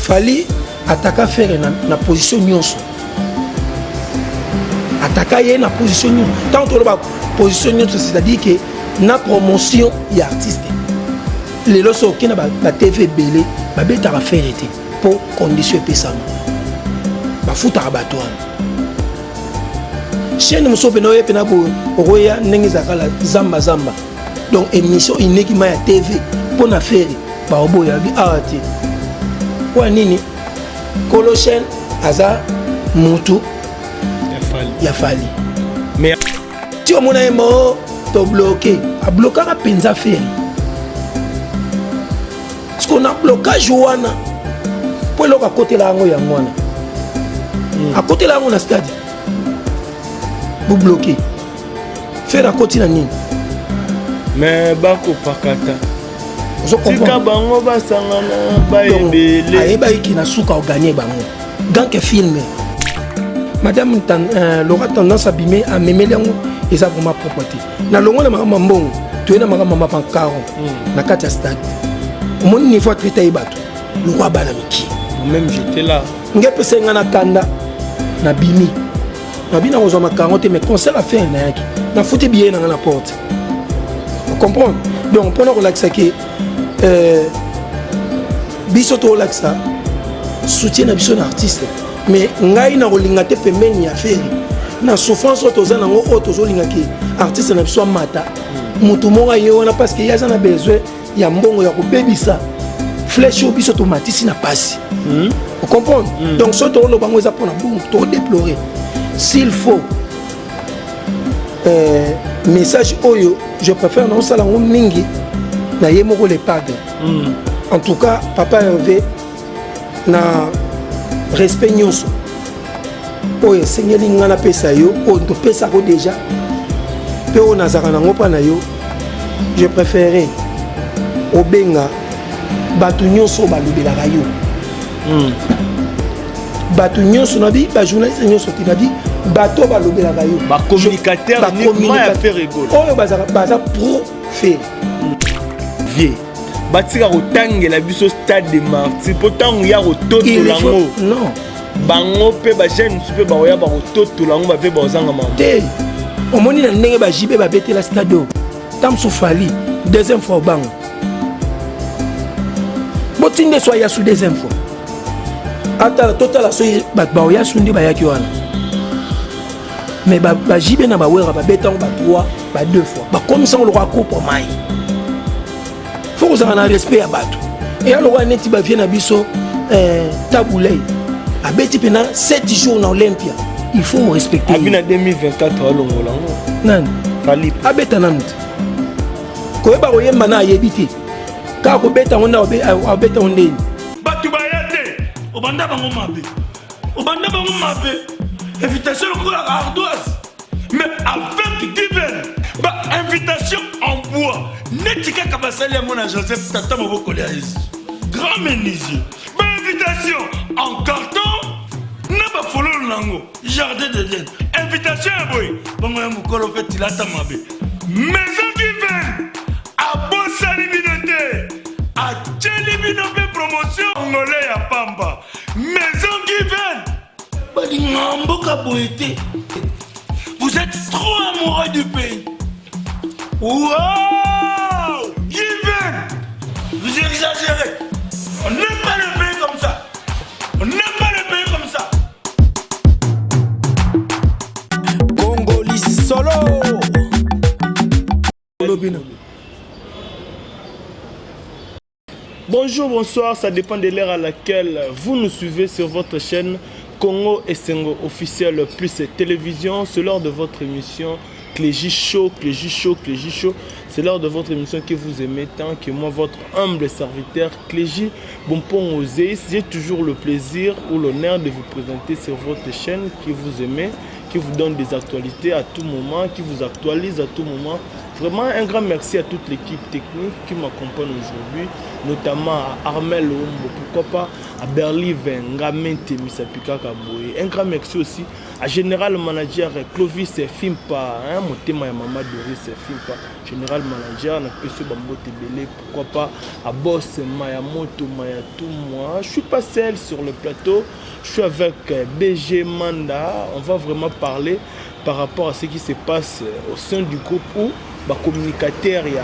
Fali ataka faire na position nyonso. Ataka yé na position nyonso. Tant que la position nyonso, c'est-à-dire que na promotion y artiste. Les lois sont qui na ba TV belé, ba beta faire été pour condition pesama. Ba futa abattoir. Chaîne muso peno ye pena bo roya ndenge zakala zamba. Donc émission ineki ma ya TV pour na faire ba obo ya bi arati. Kwa nini kolo chaîne aza mutu ya Fali. Mais si on a mo to bloqué, a bloqué la penza faire. Parce qu'on a blocage wana pour le côté la ngo ya ngwana. À côté la ngo na stade. Vous bloquez. Faire à côté la nini. Mais bako pakata. Tika bango basangana ba ebele. Ayeba iki na suka o gagner bango. Dans que film. Madame Laura tendance à bimer à mémé yango et ça vraiment propreté. Na longo na mama mbongo, tu es na mama pancaro. Na kati stade. Mon niveau traité bato. Le roi balamiki. Même j'étais là. Ngepe senga na kanda na bimi. Na bina ozo ma 40 mais concert à faire na yaki. Na fouté billet na la porte. Vous comprenez? Donc pour nous relaxer que biso to relaxa soutien na biso na artiste. Mais ngai na rolinga te pemeni ya faire. Na souffrance otoza nango otozo linga ki artiste na biso mata. Mutu monga yona parce que yaza na besoin ya mbongo ya ko bebisa. Flèche au biso automatique na passe. Vous comprenez? Donc ce tour le bango za pour na bon to déplorer. S'il faut message oyo, je préfère non salango mingi na yemoko les padres. En tout cas, papa Hervé na respect nyonso. Oyo sengeli ngana pesa yo, on to pesa ko déjà. Pe on azaka nango pa na yo. Je préférais obenga batu nyonso balobela yo. Batu nyonso nabi ba journaliste nyonso tinabi bato balobela yo. Ba communicateur ni ma faire rigolo. Oyo baza pro fait. Vieux. Batika kotangela biso stade de Martyrs pourtant ya kototo lango non bango pe ba jeune super ba oya ba kototo lango ba ve ba ozanga mama te omoni na ndenge ba jibe ba betela stade tam so Fali deuxième fois bango botinde so ya sous deuxième fois ata total so ba oya sundi ba yaki wana mais ba jibe na ba wera ba betango ba 3 ba 2 fois ba comme ça on le coupe mai. Il faut que vous ayez un respect à battre. Et alors, on est bien à biso taboulé. À Betty Pena, 7 jours dans Olympia. Il faut respecter. En 2024, non. Fali. À Betanant. Quand on est mana yébité. Quand on est on a bêta on est. Batu bayate. Obanda bango mabe. Obanda bango mabe. Invitation à ardoise. Mais avec divers. Invitation en bois. Netika Kabasali à mon Joseph Tata Moboko grand menuisier. Invitation en carton. N'a pas follow lango. Jardin de Dieu. Invitation à boy. Bon, on m'a fait tilata mabe. Maison qui vient. À Bossali Binote. À Tcheli Binote promotion. Angolais à Pamba. Maison qui vient. Badingamboka boité. Vous êtes trop amoureux du pays. Wow! Given! Vous exagérez! On n'aime pas le pays comme ça! On n'aime pas le pays comme ça! Congolais solo! Bonjour, bonsoir, ça dépend de l'heure à laquelle vous nous suivez sur votre chaîne Congo Essengo officiel plus télévision. C'est l'heure de votre émission Clégie Show, Clégie Show, Clégie Show. C'est l'heure de votre émission que vous aimez tant que moi, votre humble serviteur Clégie Bompon Osé. J'ai toujours le plaisir ou l'honneur de vous présenter sur votre chaîne que vous aimez, qui vous donne des actualités à tout moment, qui vous actualise à tout moment Vraiment un grand merci à toute l'équipe technique qui m'accompagne aujourd'hui, notamment à Armel Ombo, pourquoi pas à Berly Ngamente Misapika Kaboye. Un grand merci aussi à Général Manager Clovis Fimpa, mon thème à Maman Doris Fimpa, Général Manager, on a pu se bamboter belé, pourquoi pas à Boss Mayamoto Mayatou, moi. Je suis pas seul sur le plateau, je suis avec BG Manda, on va vraiment parler par rapport à ce qui se passe au sein du groupe où les communicateurs y a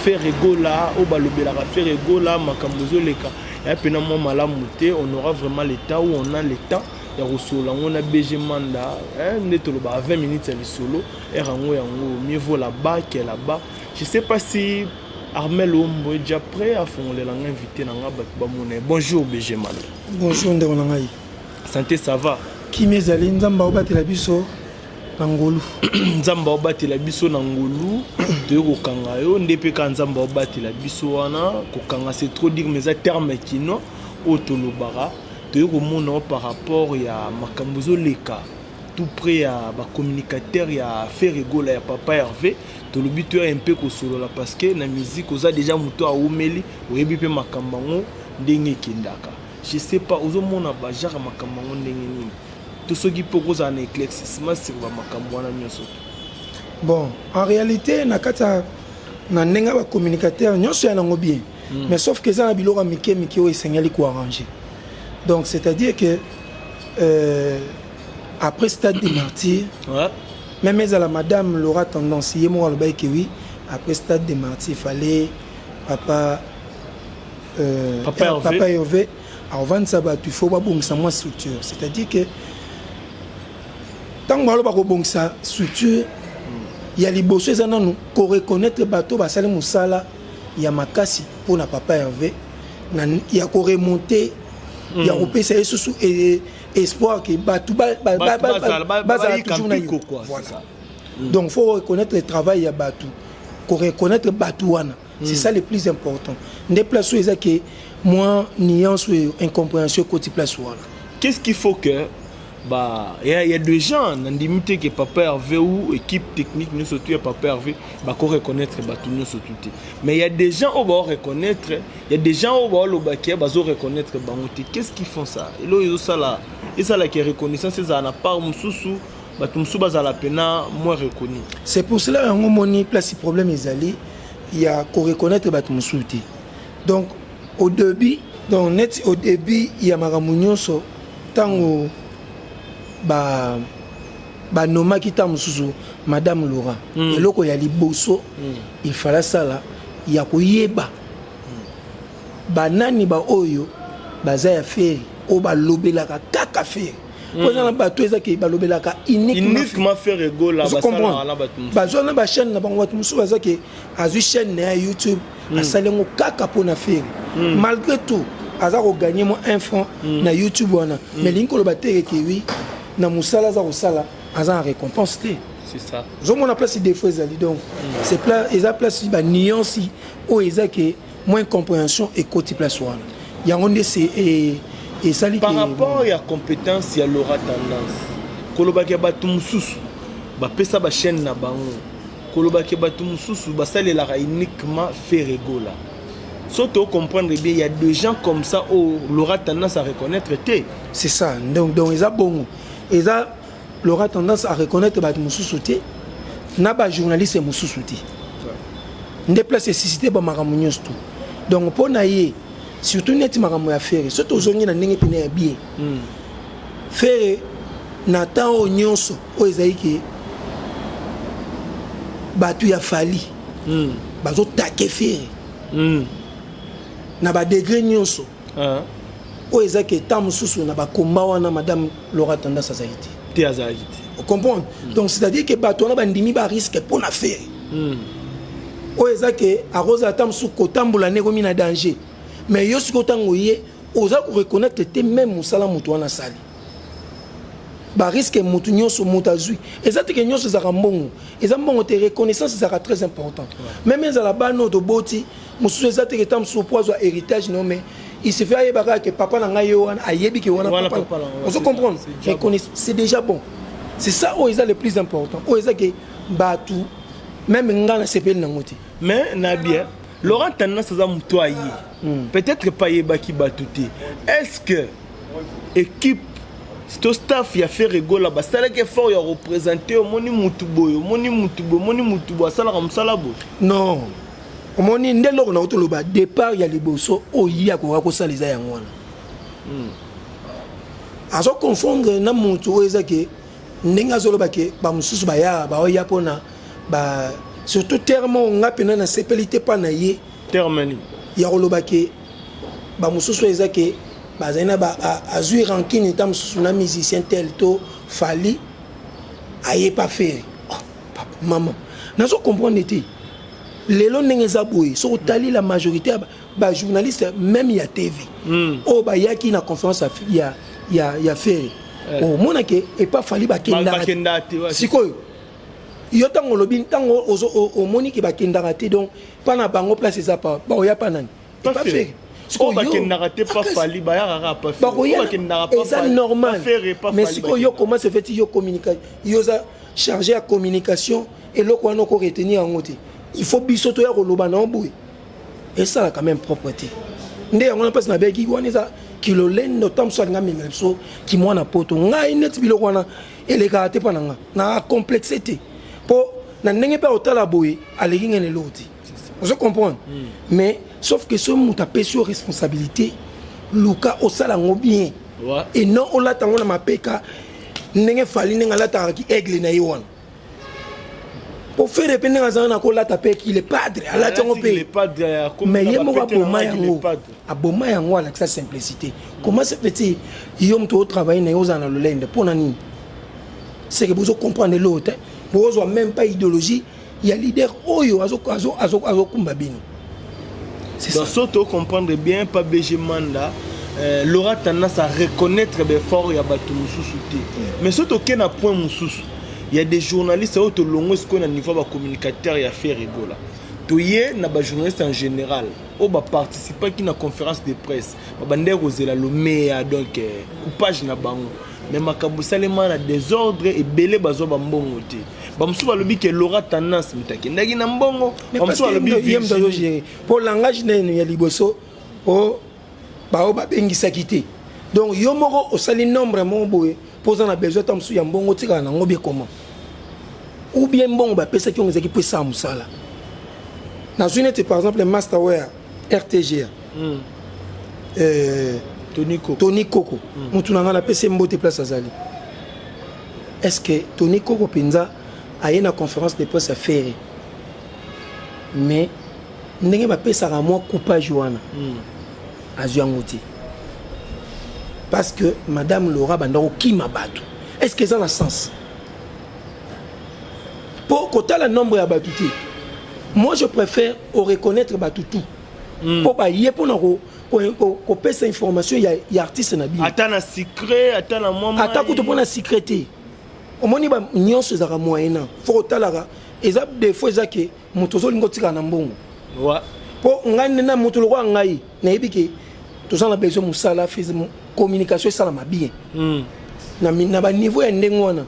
fait rigola ou balobela fait rigola makambozo leka et puis na moi malamuté on aura vraiment l'état où on a l'état ya rusolo on a BG Manda neto lo ba 20 minutes à solo et rango yango mieux vaut là-bas que là-bas. Je sais pas si Armel Ombo est déjà prêt à fond les langues invité na ngaba ba moné. Bonjour BG Manda. Bonjour ndeko nangai. Santé ça va? Qui mezali nzamba obatela biso Nangolu. Nzamba obatela biso na ngolu to kokanga yo ndepe ka nzamba obatela biso wana kokanga c'est trop dire mais ça terme kino otolobara to komona par rapport ya makambozo leka tout près ya ba communicateur ya faire rigola ya papa Hervé to lobi to un peu ko solo la parce que na musique oza déjà muto a omeli oyebi pe makambango ndenge kindaka je sais pas ozomona ba jara makambango ndenge nini. Tout ce qui peut causer un éclaircissement sur la makamwana nyoso. Bon, en réalité, nakata na nenga ba communicateur nyoso ya nango bien. Mais sauf que ça na biloko mike o esengeli ko arranger. Donc c'est-à-dire que après Stade des Martyrs, ouais. Même à la madame Laura Tendance yemo aloba que oui, après Stade des Martyrs, il fallait papa Hervé avant ça ba tu faut pas bongisa moi structure. C'est-à-dire que tant que ça structure il y a les bosses nous qu'on reconnaître bateau basale musala il y a makasi pour na papa Hervé il y a qu'on remonter il y a repé ça sous espoir que bateau toujours na voilà. Donc faut reconnaître le travail ya bateau qu'on reconnaître bateau wana c'est ça le plus important des places où que moi nuance ou incompréhension côté place wana. Qu'est-ce qu'il faut que bah il y a des gens dans limité que papa Hervé ou équipe technique nous surtout papa Hervé bah qu'on reconnaître bah tout nous surtout mais il y a des gens où bah reconnaître il y a des gens où bah le baquet bah reconnaître bah qu'est-ce qu'ils font ça et là ils ont ça là et ça là qui est reconnaissance c'est ça n'a pas mususu bah tout mususu bah la pena moins reconnu. C'est pour cela un moment place problème est allé il y a qu'on reconnaître bah tout mususu donc au début il y a maramunyoso tant ba noma kita mususu madame Laura eloko ya liboso il fallait ça là ya koyeba banani ba oyo baza ya feri o ba lobelaka kaka feri ko na ba to ezaki ba lobelaka uniquement faire rigola ba sala la batu ba zona ba chaîne na bango mususu bazaki azu chaîne na YouTube asalengo kaka pona feri malgré tout aza ko gagner mo 1 franc na YouTube wana mais linkolo ba tereke oui na musala za osala aza récompense c'est ça zo mona place des fois ezali donc c'est plat eza place ba nuance o ezaki moins compréhension et côté place wana yango nde c'est et ça par rapport à compétence ya Laura Tendance koloba ke batu mususu ba pesa ba chaîne na bango koloba ke batu mususu ba salela uniquement faire rigola. Surtout comprendre bien, il y a des gens comme ça où Laura tendance à reconnaître. C'est ça. Donc ils ont bon. Ils ont Laura tendance à reconnaître que Moussoussouti n'a pas journaliste et Moussoussouti. Des places nécessité pour Maramounios tout. Donc pour naïe, surtout net Maramou à faire. Surtout aux oignons n'engagent pas bien. Faire Nathan au nyonso au Esaïki. Batu ya fali. Bazo take faire. Na ba degré nyonso o ezaki tam mususu na ba komba wana madame Laura Tendance azaiti te azaiti on comprend donc c'est-à-dire que bato na bandimi ba risque pour na faire o ezaki aroza tam su kotambola ne komi na danger mais yo siko tango ye oza ko reconnaître te même musala mutu wana sali ba risque mutu nyonso mutazui ezati ke nyonso za mbongo eza mbongo te reconnaissance sera très important même za la bano de boti musu ezati ke tam su poids héritage non mais il se fait ayeba que papa na ngai wana ayebi ke wana papa on se comprend c'est déjà bon c'est ça où est le plus important où est que batu même ngana sepeli nango te. Mais na bien Laurent Tana ça mutwaye. Peut-être pas yebaki batuté. Est-ce que équipe sto staff ya fait rigola ba sala ke fort ya représenter moni mutuboyo moni sala comme ça là-bas. Non. Omoni ndelo na otoloba départ ya liboso oyi akoka ko saliza yango wana. Azo confondre na mutu oza ke ndenge zoloba ke ba mususu ba ya ba oya pona ba surtout terme nga pena na sepelité pa na ye termini ya koloba ke ba mususu eza ke bazana ba azui rankine tam na musicien tel to fali aye pas faire maman nazo comprendre te lelo ndenge za boye so tali la majorité ba journaliste même ya TV o ba yaki na conférence ya faire o mona ke e pas fali ba kenda sikoyo yo tango lobi tango o moni ke ba kenda raté donc pas na bango place ça pas ba oya pas nani pas faire oh ba kenda raté pas fali ba ya pas faire ba kenda pas c'est normal mais sikoyo yo comment se fait yo communiquer yo za chargé à communication et lo ko ko retenir en côté il faut bisoto ya koloba na boye et ça là quand même propreté ndé on passe na beki wana za kilo lendo tam so nga mimele so ki mwana poto ngai net biloko wana eleka te pananga na complexité po na ndenge pa otala boye aleki ngene loti vous comprenez mais sauf que ce muta pe sur responsabilité luka osala ngo bien et non ola tango na mapeka ndenge fali ndenge lata ki aigle na yiwana pour faire dépendre à zana ko lata pe ki le padre ala tango pe mais yemo ba boma yango aboma yango avec sa simplicité comment se fait-il yom to travailler na yozana le lende pour nani c'est que vous comprenez l'autre vous avez même pas idéologie il y a leader oyo azo kumba bino c'est ça surtout comprendre bien pas BG Manda Laura tendance à reconnaître des forts ya batu mususu te mais surtout qu'il y a un point mususu il y a des journalistes au longo ce qu'on a niveau ba communicateur ya fait rigola toyé na ba journaliste en général au ba participer qui na conférence de presse ba bande rozela lo meya donc coupage na bango mais makambo salema na désordre et belé bazo ba mbongo te ba musu ba lobi ke Laura tendance mitaki ndaki na mbongo ba musu ba lobi yem dazo gérer pour langage na ya liboso o ba o ba bengisa kité donc yo moko o sali nombre mon boye posant la besoin tam su ya mbongo tika na ngobe comment ou bien mbongo ba pesa ki ngezaki pe sa musala na zunete par exemple masterwear RTG Tony Coco mutu na ngala pesa mbote place azali est-ce que Tony Coco penza a une conférence de presse à faire mais ndenge ba pesa ka moi coupage wana azuangoti parce que madame Laura Bandaro qui m'a battu est-ce que ça a un sens pour côté le nombre à battuté moi je préfère reconnaître batutu pour pas y pour qu'on paie cette information il y a artiste na bien attends na secret attends na moi attends que tu prends la sécurité au moins il ba nyon ce zara moyen faut talara eza des fois ça que motozo lingo tika na mbongo ouais pour ngani na moto lo ngai na yebiki tous en a besoin musala physiquement communication ça la bien na ba niveau ya ndenge wana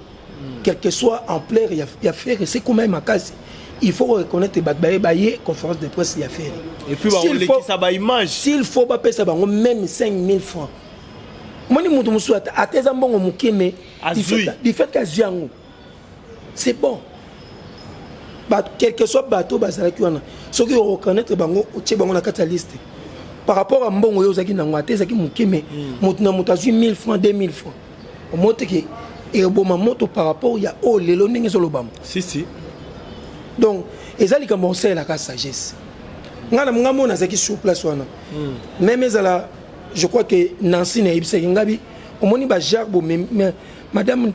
quel que soit ampleur il y a faire c'est quand même à case il faut reconnaître baye conférence de presse il y a faire et puis on l'équipe ça ba image s'il faut pas payer ça même 5000 francs moi ni mutu musu ateza mbongo mukeme du fait que ziango c'est bon ba quel que soit bateau bazala ki wana ce que reconnaître bango tie bango na kata liste par rapport à mbongo yo zaki nango ateza ki mukeme mutu na mutu azui 1000 francs 2000 francs au mote que et bon moto par rapport il y a oh lelo ndenge zolobam si donc ezali comme on sait la sagesse ngana ngamo na zaki sur place wana même ezala je crois que Nancy na ibse ngabi omoni ba jarbo madame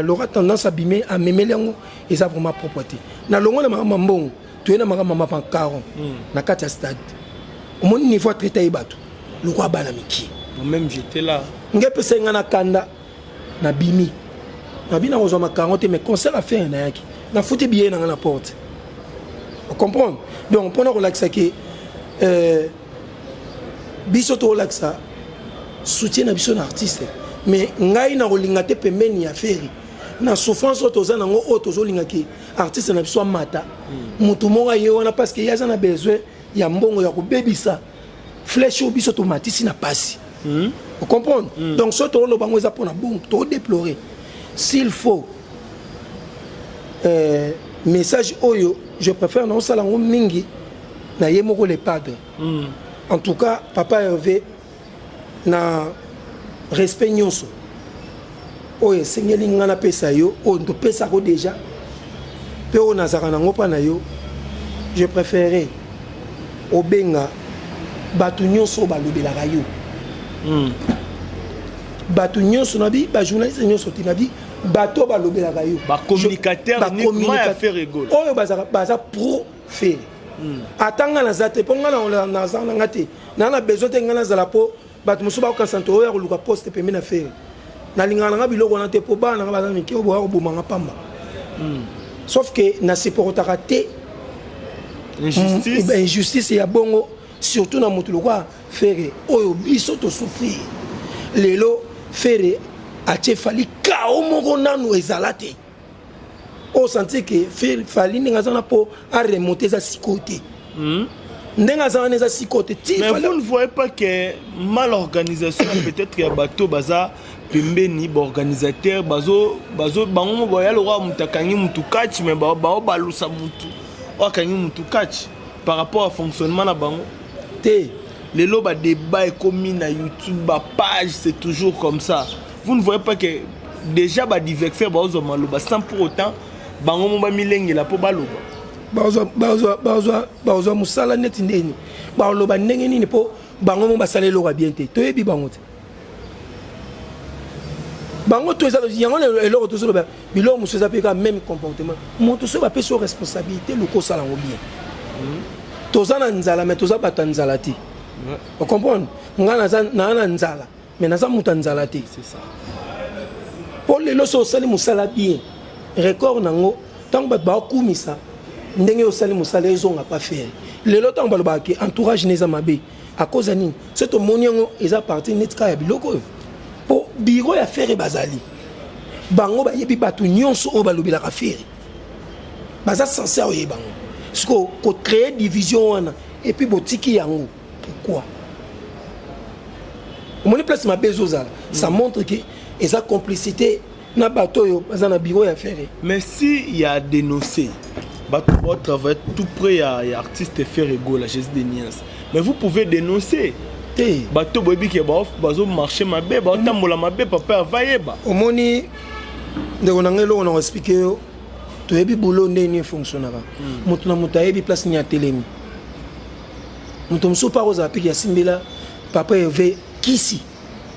Laura tendance à bimer à memelengo et ça vraiment propreté na longo na mbongo tu na mama pancaro na kata stade omoni niveau traité ibatu le roi bana miki même j'étais là ngepe senga na kanda na bimi na bina ozo makangote mais concert à faire na yaki na fouti bien dans la porte on comprend donc pendant relaxa que biso to relaxa soutien na biso na artiste mais ngai na rolinga te pembeni ya feri na souffrance otoza nango otozo lingaki artiste na biso mata mutu monga yewana parce que yaza na besoin ya mbongo ya kobebisa flèche au biso tomatisi na pasi. Vous comprenez? Donc ce to lo bango eza pona bon to déplorer s'il faut message oyo je préfère non salango mingi na yemoko les padres. En tout cas papa Hervé na respect nyonso oye sengeli ngana pesa yo o ndo pesa ko déjà pe o nazaka nango pa na yo je préférais obenga batu nyonso balobelaka yo batu nyonso nabi ba journaliste nyonso tinabi bato balobelaka yo ba communicateur uniquement ya faire rigolo oyo baza pro faire atanga na zate ponga na zana ngate na besoin te ngana zala po batu musu ba concentrer oyo luka poste pembe na faire na lingana nga biloko na te po bana nga bazana ki obo bomanga pamba sauf que na supportaka te injustice ya bongo surtout na mutu lokwa faire oyo biso to souffrir lelo faire atie fali kao moko nanu ezalate o sentir que faire fali ninga zana po a remonter za sikote ndenga zana za sikote ti mais vous ne voyez pas que mal organisation peut-être ya bateau baza pembeni ba organisateur bazo bango boya lo roi mutakangi mutu catch mais ba balusa mutu wakangi mutu catch par rapport au fonctionnement na bango te les loba débat et commis na YouTube ba page c'est toujours comme ça. Vous ne voyez pas que déjà ba diverser ba ozo maloba sans pour autant bango mo ba milenge la po baloba bazo musala neti ndeni ba loba ndenge nini po bango mo basale lo bien te to yebi bango te bango to eza yango eloko to solo ba biloko muso za pe ka même comportement moto so ba pe so responsabilité le ko sala ngo bien tozana nzala mais toza bata nzala ti vous comprenez ngana na nzala mais naza muta nzala ti c'est ça pour les loso sali musala bien record nango tant ba ba kumisa ndenge o sali musala ezonga pas faire lelo tant ba lo ba ke entourage neza mabe à cause nini c'est au moniongo eza parti netka ya biloko po biro ya faire bazali bango ba yebi batu nyonso o ba lobela ka faire baza censé o yebango parce que créer division wana et puis botiki yango pourquoi mon place ma bezozala ça montre que eza complicité na bato yo baza na bureau ya faire mais si il y a dénoncé bato va travailler tout près à artiste faire rigolo la geste de Nias mais vous pouvez dénoncer bato boyebi ke bazo marcher mabe ba tambola mabe papa avayeba omoni ndeko nangelo on expliquer yo to yebi boulot ndeni fonctionnera mutu na mutu ayebi place ni atelemi mutu mso pa roza piki ya simbela papa Hervé kisi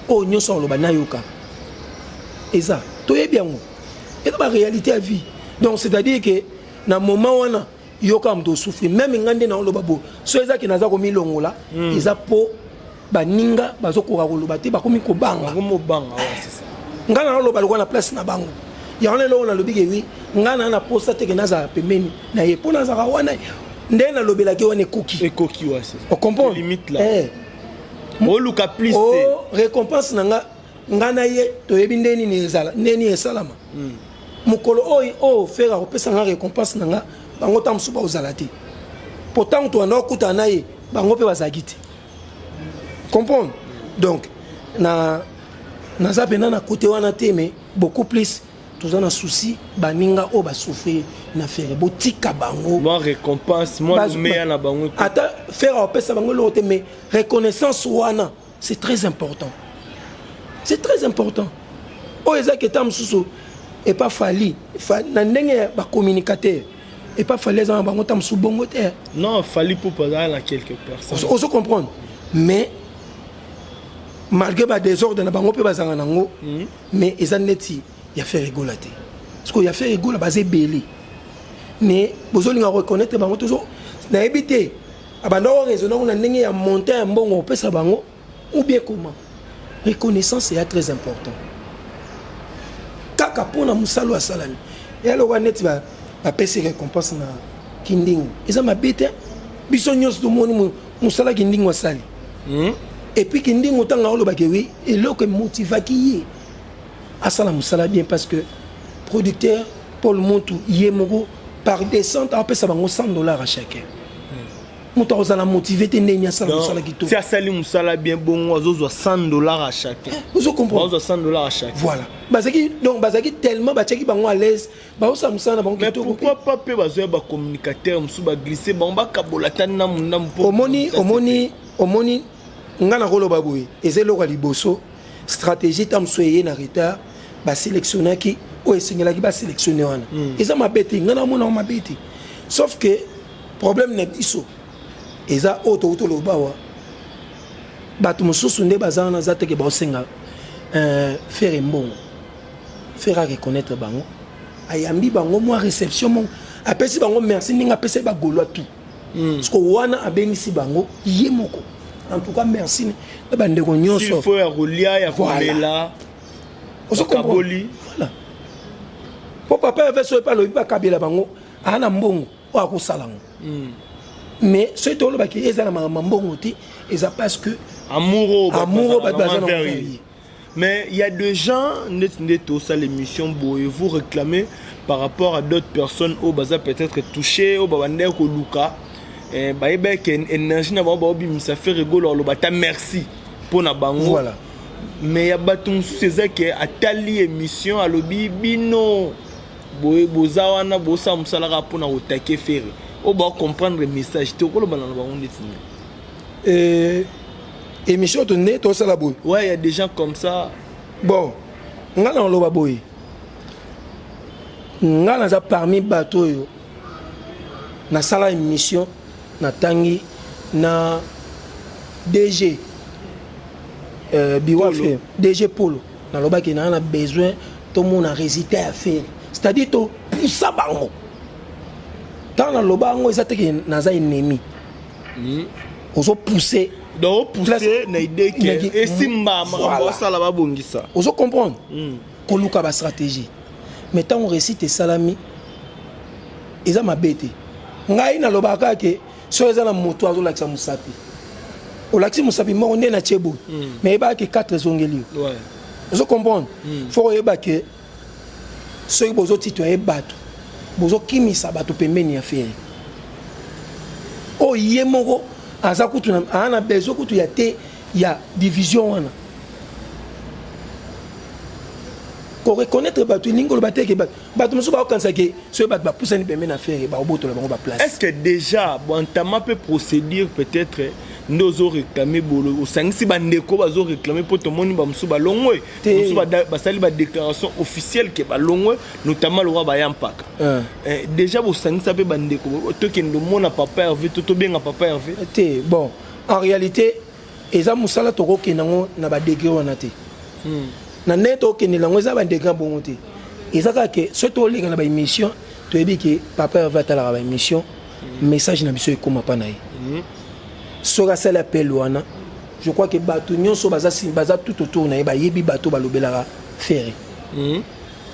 o nyonso loba na yoka eza to yebi yango eza ba réalité à vie donc c'est-à-dire que na moment wana yoka mto souffrir même ngande na loba bo so eza ki naza ko milongola eza po baninga bazokoka koloba te bakomi kobanga komobanga c'est ça ngana loba lokwa na place na bango yango lelo na lobi ke wi ngana na posta te ke naza pemeni na ye pona za wana ndena lobela ke wana ekoki wa c'est on comprend limite là o luka plus oh récompense nanga ngana ye to yebi ndeni ni ezala ndeni esalama mukolo o fera opesa nga récompense nanga bango tamsu ba ozala te pourtant to na okuta na ye bango pe bazagiti comprendre donc na zapena na côté wana te mais beaucoup plus tous en souci baninga o ba souffrir na faire botika bango moi récompense moi le meilleur na bango ata faire opesa bango lo te mais reconnaissance wana c'est très important o ezaki tam susu et pas fali na ndenge ba communicateur et pas fali za bango tam su bongo te non fali pour pas dans quelques personnes on se comprendre mais malgré ba désordre na bango pe bazanga nango mais ezaneti ya fait rigoler parce que ya fait rigoler basé belé mais bozolinga reconnaître bango toujours na éviter abanda o raisonner na ndenge ya monter un bon opesa bango ou bien comment reconnaissance est très important kaka pona musalo asalani ya lo waneti ba pesi récompense na kindingo eza mabete biso nyos do moni musala kindingo asali et puis kindingo tanga lo ba ke oui et lo que motivaki ye asala musala bien parce que producteur Paul Montou Yemoko par descente après ça va $100 à chacun. Montou a la motivé te nenya ça la kito. Si a sali musala bien bon oiseau $100 à chacun. Vous comprenez? $100 à chacun. Voilà. Bazaki donc bazaki tellement bataki bango à l'aise. Ba osa musala bango kito. Mais pourquoi pas pe bazoya ba communicateur musu ba glisser bango ba kabolata na munda mpo. Omoni ngana rolo baboui. Ezelo ka liboso stratégie tam soyé na retard ba sélectionner qui o esengela ki ba sélectionner wana. Eza mabeti ngana mona mabeti. Sauf que problème n'est biso. Eza auto lobawa bato mosusu nde bazana za teke ba osenga faire mbongo faire reconnaître bango ayambi bango moi réception mon apesi bango merci ninga pese ba golo tout parce que wana abengisi bango yemoko en tout cas merci na bande ko nyonso il faut ya rolia ya kolela osokaboli voilà pour papa avait so pas le ba kabela bango ana mbongo o akosalango mais ce que tu as dit, c'est parce que amoureux mais il y a des gens qui l'émission vous réclamez par rapport à d'autres personnes au baza peut-être touché au babande ko luka énergie na ba ça fait rigolo lo bata merci pour na bango voilà mais il y a baton sous ces que atali émission à lobby bino boye bozawana bosa musala pour na otake faire. On va comprendre le message. Tu vois émission tournée, tout ça la boue. Ouais, il y a des gens comme ça. Bon, on a dans le boue. On a parmi bateau yo. Na sala émission, na tangi, na DG. Biwafé, DG Polo. Na loba qui n'a besoin, tout le monde a résisté à faire. C'est-à-dire tout ça bango. Dans le lobango, ils étaient naza ennemi. Ils ont poussé. Donc pousser na idée que et simba ma ça là-bas bongisa. Ils ont comprendre. Koluka ba stratégie. Mais tant on récite salami, ils ont ma bête. Ngai na lobaka ke so eza na moto azo lakisa musapi. O lakisi musapi mo on est na chebo. Mais ba ke 4 zongeli. Ouais. Ils ont comprendre. Faut yeba ke so bozo titoyer bato. Bozo kimisa bato pembeni ya faire o yemoko aza kutu na ana bezo kutu ya te ya division wana ko reconnaître bato lingolo bateke bato musu ba kansa ke so bato ba poussa ni pembeni na faire ba oboto la bango ba place. Est-ce que déjà bon tama peut procéder peut-être nous ont réclamé au sangsi bandeko bazo réclamer pour tout le monde ba musu ba longwe musu ba sali ba déclaration officielle que ba longwe notamment le roi ba yampaka déjà au sangsi pe bandeko to kendo mona papa Hervé to benga papa Hervé te bon en réalité eza musala toko kenango na ba degré wana te na neto kenelango eza ba degré bongo te eza ka ke surtout les na ba émission to ebi ke papa Hervé atala ba émission message na biso ekoma pa na ye Sora c'est l'appel wana. Je crois que bateau nyonso baza tout autour na ba yebi bateau balobela ferré.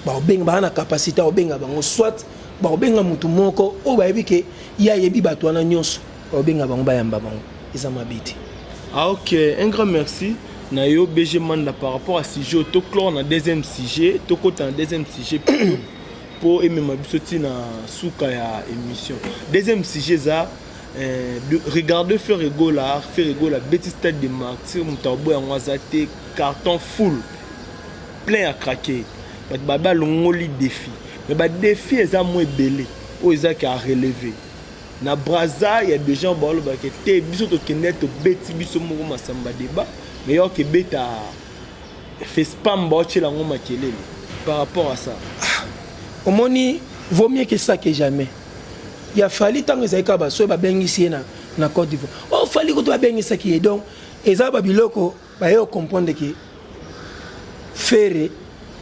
Ba obenga ba na capacité obenga bango soit ba obenga mutu moko o ba yebi ke ya yebi bateau wana nyonso obenga bango ba yamba bango. Eza mabiti. Ah OK, un grand merci. Na yo BG Manda par rapport à sujet to clore na deuxième sujet, to côté un deuxième sujet pour aimer ma bisoti na souka ya émission. Deuxième sujet ça de regarder faire rigola bêtise tête de marque sur mon tabou en wazate carton full plein à craquer mais baba longoli défi mais ba défi est à moins belé o isa qui a relevé na braza il y a des gens bolo ba que te biso to kenet to beti biso mo masamba débat mais yo ke beta fait spam ba chez la ngoma kelele par rapport à ça au moni vaut mieux que ça que jamais. Il a fallu tant que ça ait so ba bengisi na Côte d'Ivoire. Oh fallu que tu ba bengisa qui est donc eza ba biloko ba yo comprendre que faire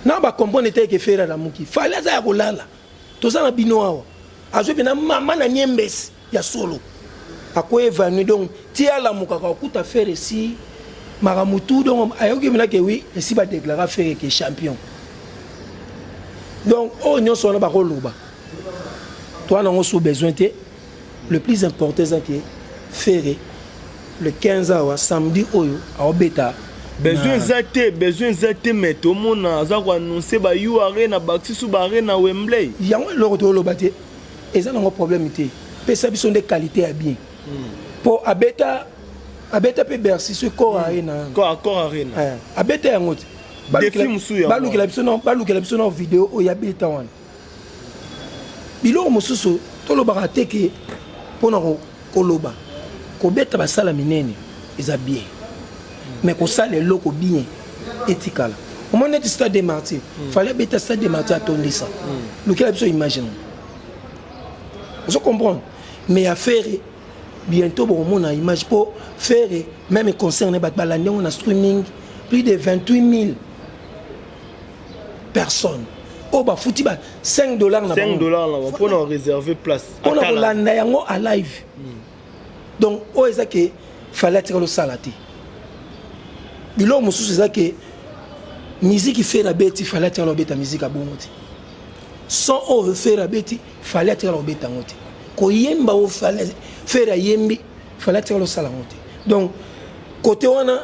na ba comprendre que faire la muki. Fallait ça ko lala. To ça na bino awa. Azo bina mama na nyembesi ya solo. Ako evanu donc tia la muka ka kuta faire ici maramutu donc ayoki bina que oui et si ba déclarer faire que champion. Donc oh nyonso na ba ko loba. Toi, nous avons besoin de le plus important, c'est que faire le 15 août, samedi, à Obeta, besoin zate mais tout le monde a annoncé ba you arena baxi sous arena Wembley. Il y a un lot de bâti et ça n'a pas problème té. Ça sont des qualités à bien. Pour abeta pe Bercy ce corps arena. Corps arena. Abeta yango. Balu que la personne vidéo o yabeta wan. Bilo mosusu to lo baraté que pona ko loba. Ko beta ba sala minene eza bien. Mais ko sala loko bien éthical. Au moment du stade des Martyrs, fallait beta stade des Martyrs attendre ça. Le que la personne imagine. Vous comprenez? Mais à faire bientôt bon mon image pour faire même concerne balandé on a streaming plus de 28 000 personnes. Oh bah fouti ba $5 na $5 là pour nous réserver place. On a landa yango à live. Donc oh ça que fallait tirer le salati. Bilo mususu ça que musique fait la bête fallait tirer le bête musique à bon moti. Sans on faire la bête fallait tirer le bête moti. Ko yemba o fallait faire la yembi fallait tirer le salamote. Donc côté wana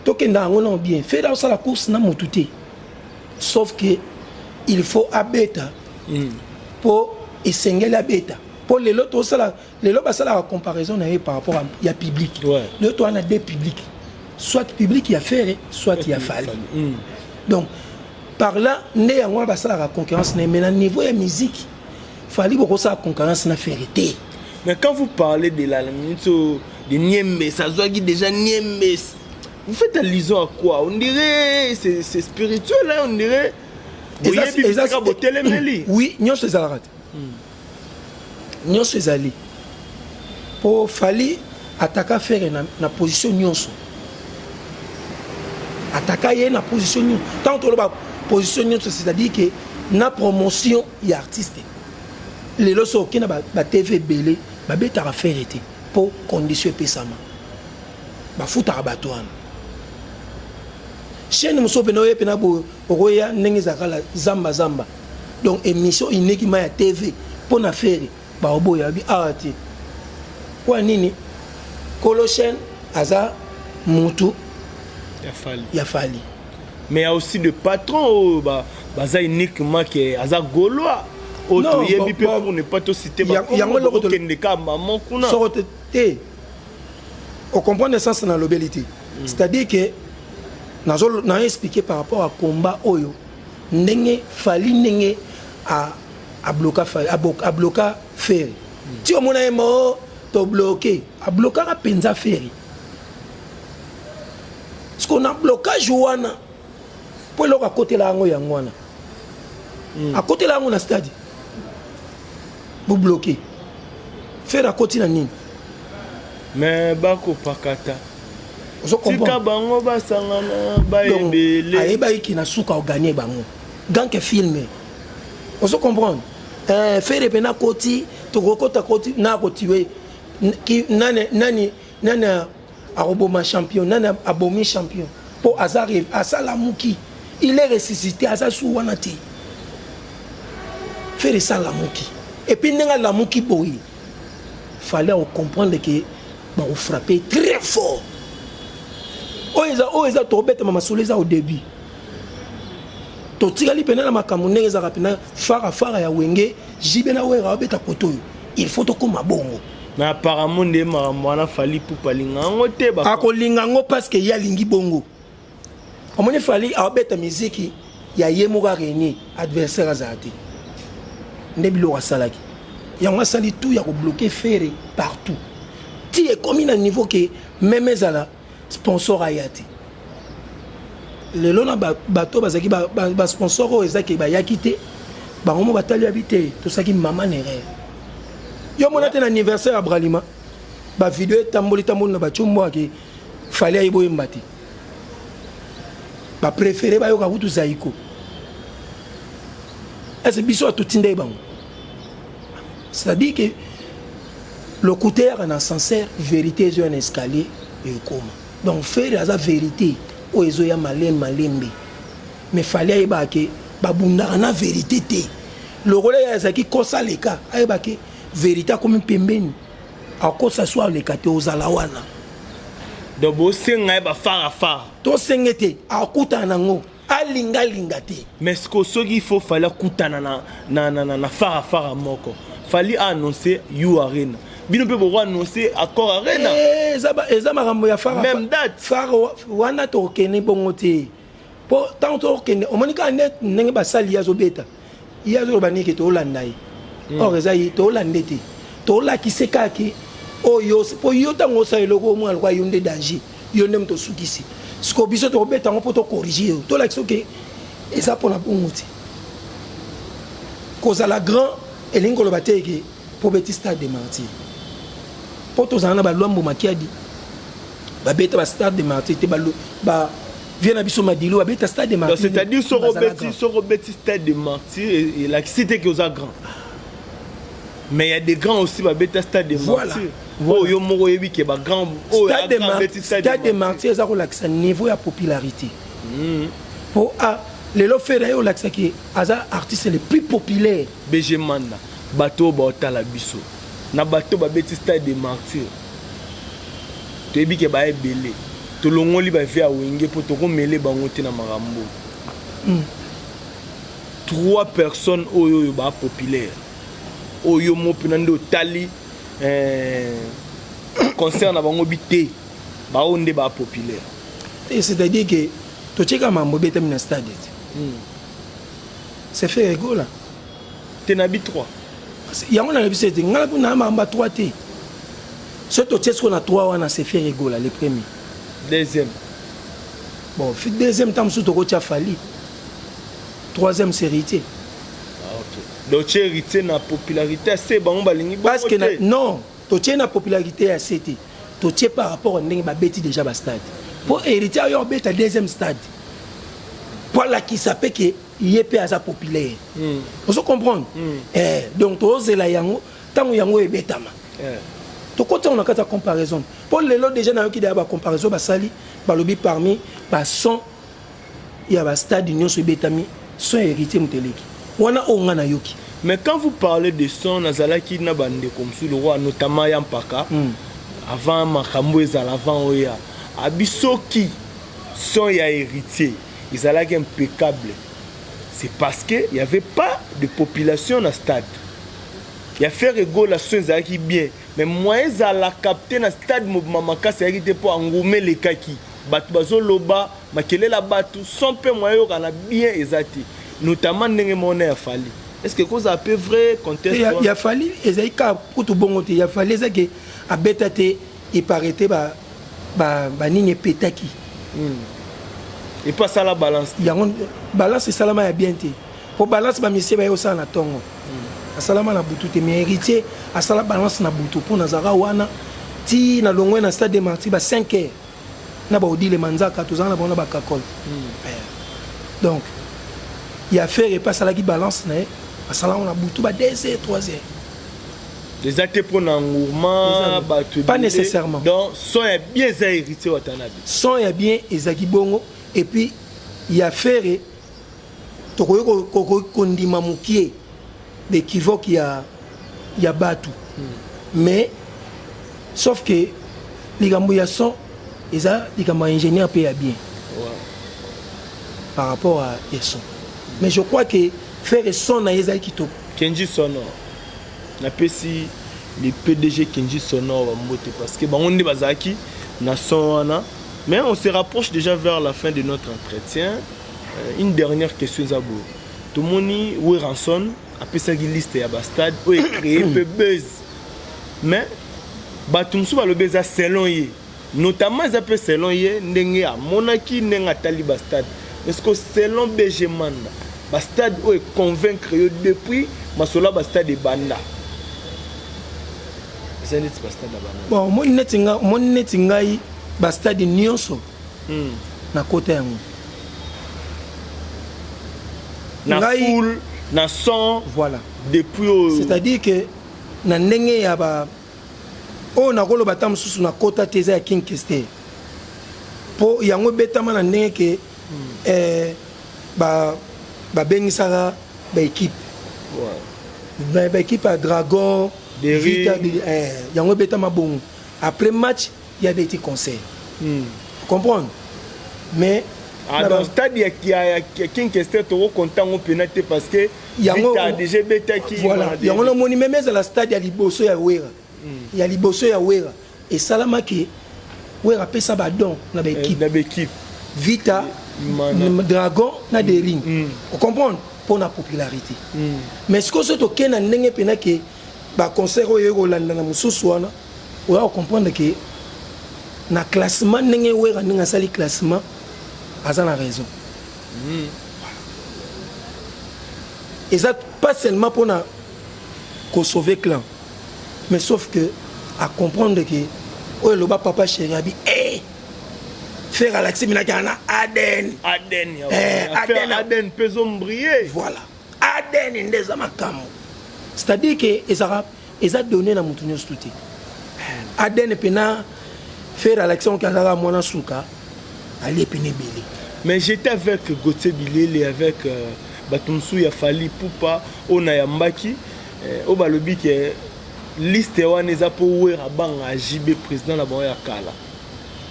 tokenda ngona bien faire la course na motuté. Sauf que il faut abeta pour essayer la bêta. Pour les lots, les lots, ça la comparaison par rapport à il y a public. Le lot, on a des publics. Soit public il y a fait, soit il y a fallu. Donc par là, néanmoins, ça la concurrence. Mais à niveau de la musique, il fallait beaucoup ça la concurrence na vérité. Mais quand vous parlez de la minute de Niembe, ça se voit déjà Niembe. Vous faites allusion à quoi? On dirait c'est spirituel, hein? On dirait. Oui, nous sommes allés. Nous sommes allés. Pour fallait attaquer faire na position nyonso. Attaquer na position nyonso. Tant que la position nyonso, c'est-à-dire que na promotion y artiste. Les losos qui na ba TV belé, ba beta faire été pour condition pesama. Ba futa abatouana. Chaîne musope no yepe na bo oya ndenge zakala zamba. Donc émission ineki ma ya TV pour na faire ba obo ya bi arati. Kwa nini? Kolo chaîne aza mutu ya fali. Mais il y a aussi des patrons baza uniquement qui aza gaulois. Auto yebi pe pour ne pas te citer ba. Il y a un autre kendeka maman kuna. Sorote on comprend le sens dans l'obélité. C'est-à-dire que n'a expliqué par rapport à combat oyo ndenge fali ndenge a bloquer faire ti omona emo to bloquer a bloquer a penza faire ce qu'on a blocage wana pour le côté la ngo yangwana à côté la ngo na stade vous bloquer faire à côté na nini mais bako pakata tika bango basangana baebele ayeba iki na suka gagner bango ganke filmer on se comprendre faire pena koti to kokota koti na kotiwe ki nani aroboma champion nani abomi champion pour azari asala muki il est ressuscité asa suwanati faire ça la muki et puis nenga la muki boy fallait comprendre que ba frapper très fort. Oeza tobeta mama soleza au début. To tikali pena na makambo ndenge za rapina fara ya wenge jibena wera obeta poto. Il faut to koma bongo. Mais apparemment ndé mwana fali pour palinga ngote ba. Akolinga ngo parce que ya lingi bongo. Omone fali obeta musique ya yemoga régner adversaire azati. Ndebilo wasalaki. Ya ngasali tout ya ko bloquer faire partout. Ti est comme un niveau que même ezala sponsor ayati le lona bato bazaki ba sponsor o ezaki ba yakite ba ngomo batali habité to saki mama nere yo mona te na anniversaire abralima ba vidéo tamboli na ba chombo ki fallait ayibo mbati ba préféré ba yo ka butu zaiko est-ce biso to tinde bango c'est-à-dire que le côté en ascenseur vérité sur un escalier et comment donc faire la vérité o ezoya malembe mais fallait ayeba ke babunda na vérité te le rôle ya zaki kosa leka ayeba ke vérité comme pembeni akosa soit leka te ozala wana donc bosenga ba fara to sengete akuta nango alinga te mais ce que soki faut fallait kutana na fara moko fallait annoncer you arena bino pe bo annoncer accord arena eza makambo ya fara même date fara wana to kene bongo te po tant to kene o monika net ndenge basali yazo beta yazo banike to landai or eza yi to landete to la kiseka ki oyo po yo tango sa eloko mo alwa yonde danger yonde mto sukisi sko biso to beta ngo poto corriger to la kisoke eza pona bongoti cause la grand elingo lo bateke pour beti stade de martyr poto zana ba lwambo makiadi ba beta ba stade de martyr te ba vient à biso madilo ba beta stade de martyr c'est-à-dire sur beti stade de martyr et la cité qui aux grand mais il y a des grands aussi ba beta stade de martyr oh yo moko yebi ke ba grand oh stade de martyr ça ko la niveau ya popularité pour a lelo fera yo la qui aza artiste le plus populaire BG Manda bato ba otala biso na bato ba beti stade de martyr to yebi ke ba ebele to longoli ba via wenge pour to ko mele bango te na marambo 3 personnes oyo ba populaire oyo mo pinando tali concerne bango bité ba onde ba populaire et c'est-à-dire que to cheka mambo beta na stade c'est fait rigola tenabi 3 yango na biso te ngala kuna mamba 3 te surtout tchesko na 3 wana c'est fait rigola le premier deuxième bon deuxième temps sous to ko tia fali troisième c'est héritier donc tu héritier na popularité c'est bon balingi parce que non to tiens na popularité à CT to tiens par rapport à ndenge ba beti déjà ba stade pour héritier yo beta deuxième stade pour la qui s'appelle que yepé à sa populaire vous comprendre donc to zela yango tango yango e betama to côté on a kata comparaison pour les lots déjà na yo ki da ba comparaison ba sali ba lobi parmi ba 100 il y a ba stade union so betami son héritier muteleki wana onga na yoki. Mais quand vous parlez de son nazalaki na bande comme sous le roi notamment Yampaka avant Makambo ezala avant oya abisoki son ya héritier ils allaient impeccable c'est parce que il y avait pas de population dans stade il y a fait régulation ezalaki bien mais moyen za la capter na stade mamaka c'est hérité pour engoumer les kaki batu bazo loba makele la batu son peu moyen kana bien ezati notamment ndenge mona ya fali est-ce que cause a peu vrai contexte il a fallu ezaika pour tout bon il a fallu ça que a betate et paraître ba nini petaki et pas ça la balance il y a balance salama ya bien té pour balance ba monsieur ba yo ça na tongo salama na butu te mais héritier a sala balance na butu pour na zara wana ti na longwe na stade de martyr ba 5 heures na ba odile manzaka tozana bona ba kakol donc il y a fait repas à la balance né à on a boutou ba 2 heures 3 heures les actes pour n'engourement pas nécessairement donc son est bien héritier watanabe son est bien ezaki bongo et puis il y a fait to ko kondima mukie de kivoki ya batu mais sauf que ligambo ya son eza ligambo ingénieur pe ya bien par rapport à son. Mais je crois que faire son na ezali kitoko. Kenji Sonor. Na pesi le PDG Kenji Sonor va monter parce que on est bazaki na sonana. Mais on se rapproche déjà vers la fin de notre entretien. Une dernière question Zabo. Tout le monde où ranson a pesa liste ya bastade où est créé peu buzz. Mais batumsu ba le buzz selon yé. Notamment ça peut selon yé ndenge a monaki ndenge tali bastade. Est-ce que selon BG Manda ba stade où est convaincre depuis masola ba stade de banda c'est net ba stade banda bon mon netinga ba stade nyonso na côté yango na foule na son voilà depuis c'est-à-dire que na ndenge ya ba o na kolo batam susu na kota teza ya King Kester po yango betama na ndenge ke ba bengisaka ba équipe ba équipe à Dragon Vita yango betama bon après match il y a des petits conseils comprendre mais dans stade il y a quelqu'un qui est trop content au pénalité parce que il a déjà bêta qui voilà il y a un moni même à la stade ya liboso ya wera ya liboso ya wera et salama ki wera pesa ba don na ba équipe Vita Dragon na des rings on comprend pour la popularité mais ce que c'est au Kenya ndenge pena que ba concert oyo rolanda na mususu wana on comprendre que na classement ndenge wera ndenge sali classement aza na raison et ça pas seulement pour na ko sauver clan mais sauf que à comprendre que oyo loba papa chéri abi faire Alexis Minakana Aden peut briller voilà Aden ndeza makamo c'est-à-dire que ils a donné na mutunyo stuti Aden pena faire Alexis Kazara mwana suka ali pene belé. Mais j'étais avec Gauthier Bilele et avec Batumsu Yafali Poupa Onayambaki au balobi que liste wana eza po wera banga JB président na bango ya kala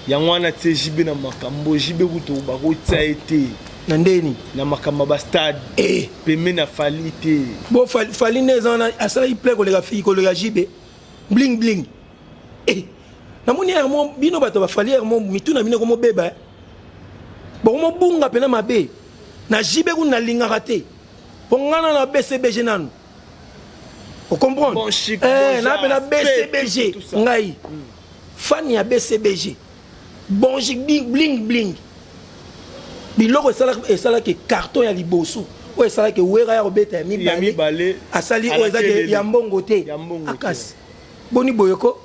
yango wana te JB na makambo JB kuto bako tsaete na ndeni na makambo ba stade peme na Fali te bo Fali nezana asala iple ko le fille ko le JB bling bling na moni ya mo bino bato ba Fali mo mituna bino ko mo beba bon mo bunga pena mabe na JB ku na linga raté pongana na BCBG nanu on comprend bon chic na pena BCBG ngai fan ya BCBG bon chic bling bling biloko esala ke carton ya liboso o esala ke wera ya obeta ya mibale asali o ezaka ya mbongo te akasi boni boyoko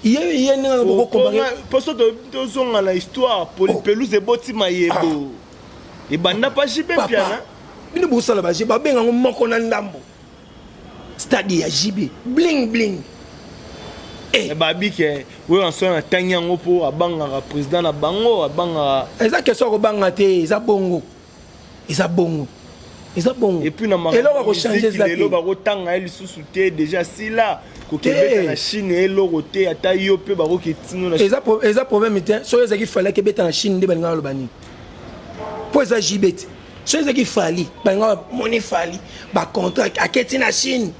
iye ninga boko komba poso to zonga la histoire pelouse e boti mayebo e banda pa JB piana bino bosala ba JB benga moko na ndambo stade ya JB bling bling babi ke we en soi na tanyango po abanga président na bango abanga eza question ko banga te eza bongo et puis na et là on va changer ça le ba rotanga eli sous-souté déjà si là ko kebeta na Chine et l'oroté ata yo pe ba ko kitino na eza problème te so eza ki fallait que beta na Chine de banga lo bani po eza JB so eza ki fali banga moni fali ba contrat aketi na Chine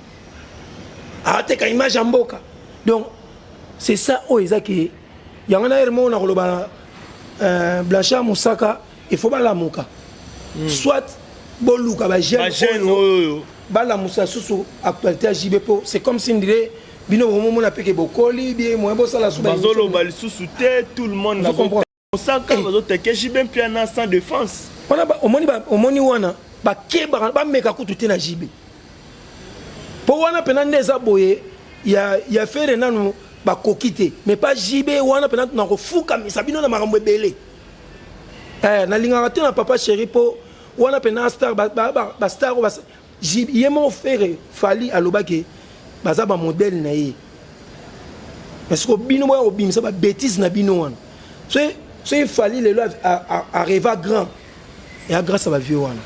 ate ka image mboka donc c'est ça où ils ont qui y a un élément on a Blanchard Moussaka il faut pas la mouka soit boluka ba jeune ba la moussa sous actualité JB c'est comme si on dirait bino moment na peke bokoli bien moi bo sala sous bazolo bal sous tout le monde na Moussaka bazo teke JB piana sans défense on a omoni wana ba keba ba meka kutu na JB pour wana penande za boye ya faire nanu ba kokite mais pas JB wana penante na ko fuka misabino na makambo ebele na linga te na papa chéri po wana penante star ba star ba JB yemo faire Fali alobaki baza ba modèle na ye parce que bino ba obimisa ba bêtise na bino wana c'est Fali le a rêvé grand et à grâce à ba vieux wana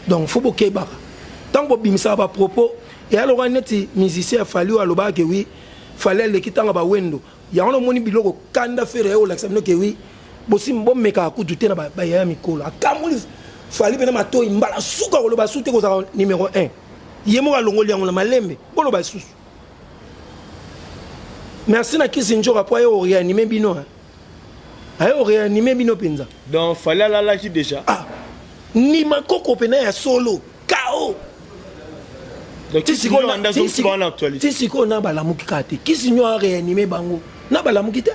donc faut bokeba tant que bimisa ba propos et alors on est musicien Fali alobaki oui fallait le kitanga ba wendo ya ono moni biloko kanda fere o la sabino ke oui bosi mbomeka akutu na ba ya mikolo akamuli Fali bena mato imbala suka ko lo ba sute ko za numéro 1 yemo ka longoli yango na malembe bolo ba susu merci na kisinjo rapport yo réanimer bino ayo réanimer bino penza donc fallait la qui déjà ni makoko pena ya solo KO si on a balamuki kate qui signor a réanimé bango na balamuki te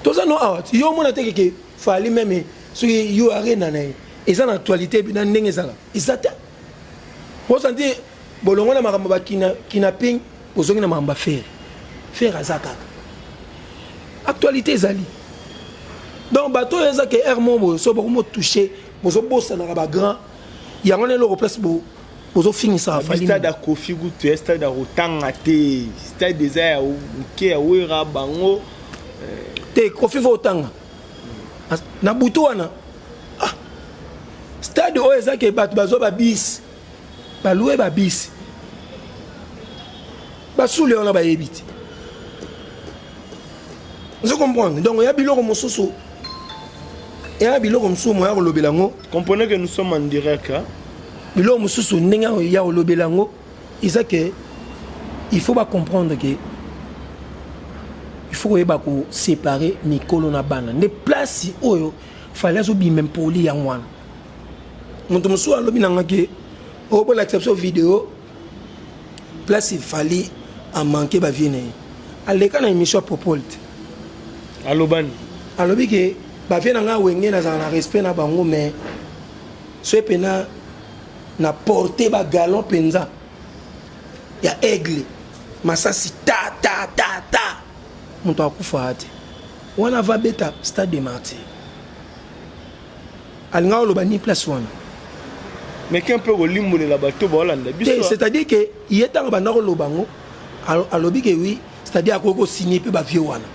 to ça no out yo mona te ke Fali même so yo arena na eza na actualité bi na ndenge ezala ezata bo santi bolongo na makambo ba kidnapping bozongi na makambo faire azaka actualité ezali donc bato eza ke hermo so ba mo toucher bozo bossa na ba grand yango ne lo place bo bozo finisa Fali stade à Kofi Gutu stade à Rotanga te stade des airs qui a wera bango te Kofi Rotanga na butu wana stade o ezake bat bazo ba bis ba loué ba bis ba soule on a ba yebiti Vous comprenez? Donc il y a biloko mosusu. Il y a biloko mosusu moya ko lobelango. Comprenez que nous sommes en direct hein. Biloko mosusu ndenge ya ko lobelango, isa que il faut pas comprendre que il faut ko séparer Mikolo na bana. Ne place oyo fallait zo bi même poli ya mwana. Moto mosusu alobi nanga ke o pour l'acception vidéo place il fallait à manquer ba vie né. Aleka na émission Popolte. Alobani. Alobi ke ba vie nanga wenge na za na respect na bango mais so pena na porter ba galon penza. Ya aigle. Masasi ta ta ta ta. Moto akufa ate. Wana va beta stade de martyr. Alinga olobani place wana. Mais qu'un peu limole la bateau bolanda biso. C'est-à-dire que il est en banako lobango alobi que oui, c'est-à-dire à koko signer pe ba vieux wana.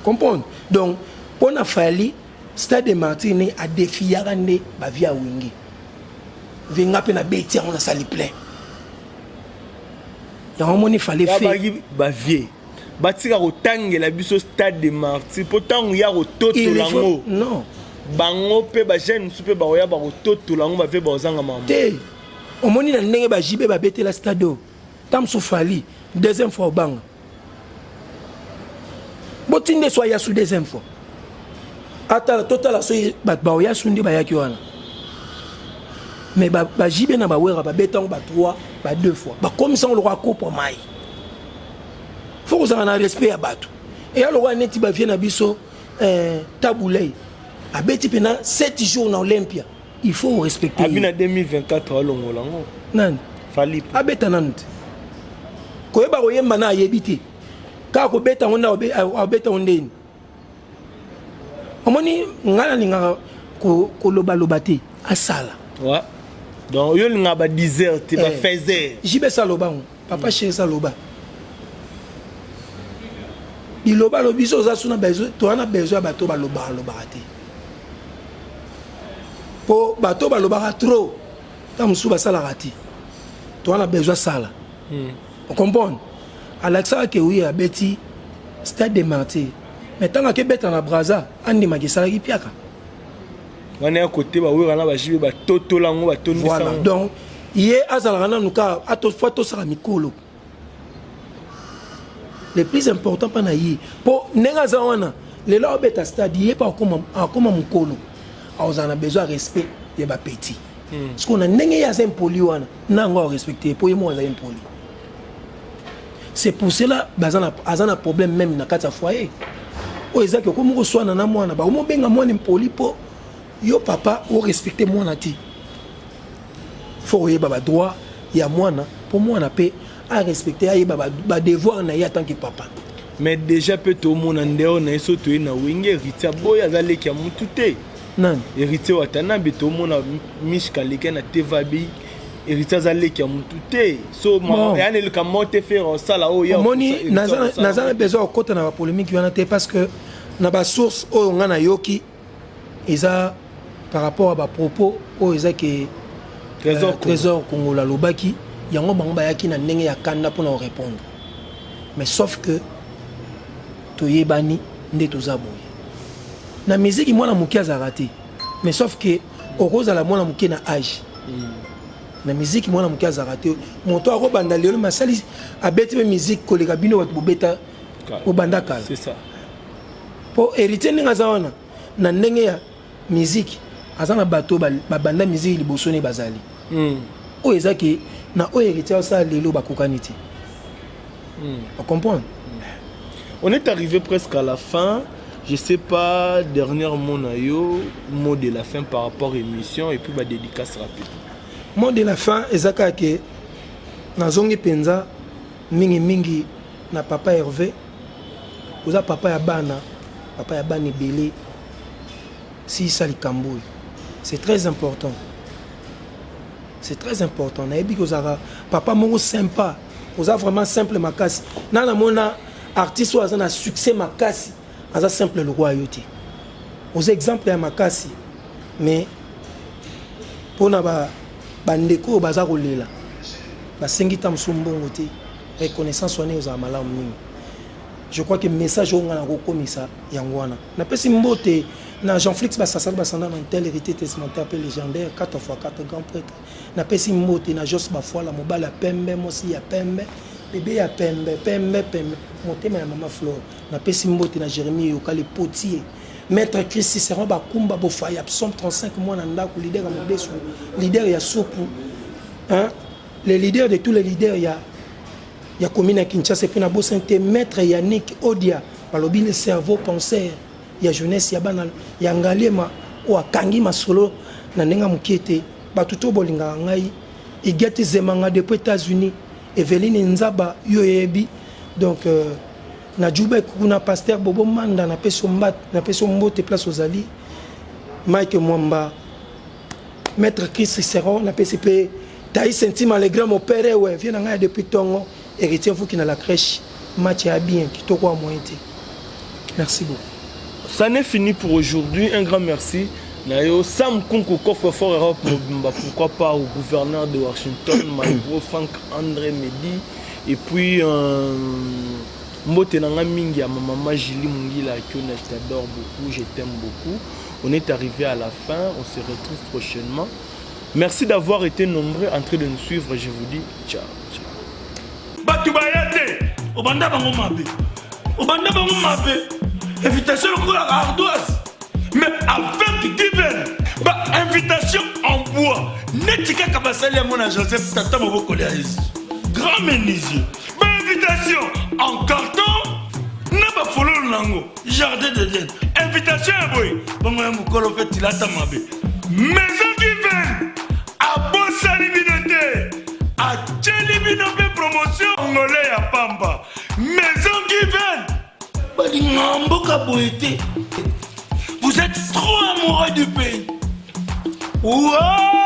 Comprendre. Donc on a fallu stade de Martine a défier rande ba via wingi. Venga pe na beti on a sali plein. Ya on il fallait faire ba vieux. Batika ko tangela biso stade de Martine. Pourtant ya ko toto lango. Non. Bango pe ba jeune super ba oya ba ko toto lango ba fe ba ozanga mama. Té. On moni na ndenge ba jibe ba beti la stade. Tam soufali deuxième fois au bang. Botinde soit ya sous deuxième fois. Ata total so ba oya sundi ba yaki wana. Mais ba jibe na ba wera ba betang ba 3 ba 2 fois. Ba comme ça on le roi coupe mai. Faut que ça en a respect à battre. Et alors on neti ba vient na biso taboulay. Abeti pena 7 jours na Olympia. Il faut respecter. Abina 2024 alongo lango. Nan Fali. Abeta nanti. Ko yeba oyemba na yebiti. Ka ko beta ngona obeta ondeni. Omoni ngala ninga ko loba lobate asala. Ouais. Donc yo linga ba 10h ti ba faisait. Jibe saloba papa chez saloba. Biloba lobiso za suna bezo to ana bezo bato ba loba te. Po bato ba loba trop. Tam suba sala rati. To ana bezo sala. On comprend. Alexa que oui a beti stade de Martyr. Mais tant que beta na braza andi magisala ki piaka. On est à côté ba wera na ba jibe ba toto lango ba toni voilà. Donc yé azala na nuka ato photo sala mikolo. Le plus important pas na yi. Po nenga za wana le la beta stade yé pas comme mukolo. On a besoin de respect de ba petit. Parce qu'on a nenga ya impoli wana na ngo respecter po yemo za impoli. C'est pour cela bazana azana problème même na kata foyer. O ezaki ko mo so na mwana ba mo benga mwana impoli po yo papa o respecter mwana ti. Faut yeba ba droit ya mwana pour mwana pe à respecter à yeba ba devoir na ya tant que papa. Mais déjà peut tout monde ndeo na so to na winge héritier boya zale ki amutu te. Non. Héritier watana beto mona mishka leke na tevabi. Héritier zale ki amutu te. So moi yani le kamote faire ça là o ya. Moni nazana besoin okota na polémique yana te parce que na ba source o ngana yoki eza par rapport à ba propos o eza que trésor Congola lobaki yango bango bayaki na ndenge ya kanda pour nous répondre. Mais sauf que toyebani nde tozaboye. Na musique mwana muki azarati. Mais sauf que okoza la mwana muki na âge. Na musique mwana muki azarati. Moto akobanda lelo masali abeti be musique koleka bino wat bobeta obanda kala. C'est ça. Pour hériter ninga zawana na ndenge ya musique azana bato ba banda musique liboso ne bazali. O ezaki na o héritier ça lelo bakokani ti. On comprend. On est arrivé presque à la fin. Je sais pas, dernier mot na yo, mot de la fin par rapport à l'émission et puis ma dédicace rapide. Mot de la fin ezaka ke nazongi penza mingi na papa Hervé. Oza papa ya bana belé si sali kamboui. C'est très important. C'est très important. Na ebi kozara papa mongo sympa. Oza vraiment simple makasi. Na na mona artiste oza na succès makasi. Aza simple le royauté. Aux exemples ya makasi. Mais pona ba bandeko baza kolela. Ba sengi tam sombongo te. Reconnaissance wana oza malamu mingi. je crois que message on a rekomisa yangwana na pesi mbote na Jean-Flix Bassasal Bassanda dans tel hérité testamentaire peu légendaire 4x4 grand prêtre na pesi mbote na Jos Bafwa la mobala pembe mosi ya pembe bébé ya pembe motema ya mama Flore na pesi mbote na Jérémie Yokale Potier Maître Christ Cicéron Bakumba Bofaya Psaume 35 mois na ndako leader ya Modesu leader ya Sopu hein les leaders de tous les leaders ya commune à Kinshasa et puis na Bosente Maître Yannick Odia balobi le cerveau penseur ya jeunesse ya banal ya ngalema o akangi masolo na nenga mukete batuto bolinga ngai igeti zemanga depuis États-Unis Evelyne Nzaba yoyebi donc na Juba kuna pasteur Bobo Manda na peso mbote place aux Ali Mike Mwamba Maître Christ Cicéron na PCP Taïs Sentiment le grand mon père ouais vient ngai depuis Tongo héritier vous qui na la crèche match à bien qui to quoi moyenté merci beaucoup. Ça n'est fini pour aujourd'hui. Un grand merci. Nayo Sam Kunku coffre-fort Europe pourquoi pas au gouverneur de Washington, my bro Frank André Medi et puis Motenanga Mingi à ma maman Julie Mungila que je t'adore beaucoup, je t'aime beaucoup. On est arrivé à la fin, on se retrouve prochainement. Merci d'avoir été nombreux en train de nous suivre. Je vous dis ciao. Obanda bango mabe. Invitation à ardoise. Mais avec divers. Invitation en bois. Netika Kabasali à mon Joseph Tata Moboko grand menuisier. Invitation en carton. N'a pas follow lango. Jardin de l'aide. Invitation à boy. Bongo Mukolo fait il a tamabe. Maison divers. À Bossa Libinoté. À Tchelibinope promotion. Angolais à Pamba. Maison divers. Vous êtes trop amoureux du pays. Wow!